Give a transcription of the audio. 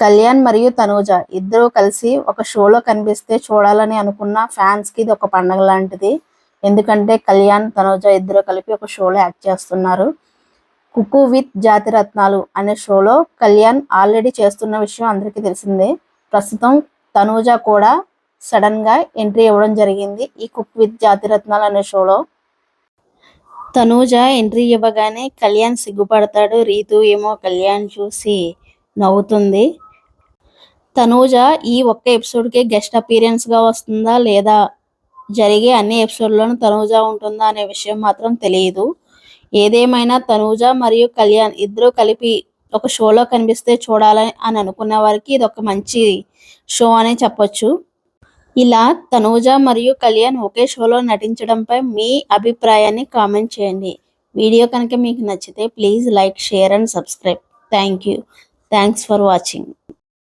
కళ్యాణ్ మరియు తనూజ ఇద్దరూ కలిసి ఒక షోలో కనిపిస్తే చూడాలని అనుకున్న ఫ్యాన్స్ కి ఇది ఒక పండగ లాంటిది. ఎందుకంటే కళ్యాణ్, తనూజ ఇద్దరు కలిపి ఒక షోలో యాక్ట్ చేస్తున్నారు. కుక్కు విత్ జాతిరత్నాలు అనే షోలో కళ్యాణ్ ఆల్రెడీ చేస్తున్న విషయం అందరికీ తెలిసిందే. ప్రస్తుతం తనూజ కూడా సడన్ గా ఎంట్రీ ఇవ్వడం జరిగింది ఈ కుక్ విత్ జాతిరత్నాలు అనే షోలో. తనూజ ఎంట్రీ ఇవ్వగానే కళ్యాణ్ సిగ్గుపడతాడు. రీతు ఏమో కళ్యాణ్ చూసి నవ్వుతుంది. తనూజ ఈ ఒక్క ఎపిసోడ్కే గెస్ట్ అపీరియన్స్ గా వస్తుందా లేదా జరిగే అన్ని ఎపిసోడ్లోనూ తనూజ ఉంటుందా అనే విషయం మాత్రం తెలియదు. ఏదేమైనా తనూజ మరియు కళ్యాణ్ ఇద్దరూ కలిపి ఒక షోలో కనిపిస్తే చూడాలని అని అనుకున్న వారికి ఇది ఒక మంచి షో అనే చెప్పొచ్చు. ఇలా తనూజ మరియు కళ్యాణ్ ఒకే షోలో నటించడంపై మీ అభిప్రాయాన్ని కామెంట్ చేయండి. వీడియో కనుక మీకు నచ్చితే please like, share and subscribe. Thanks for watching.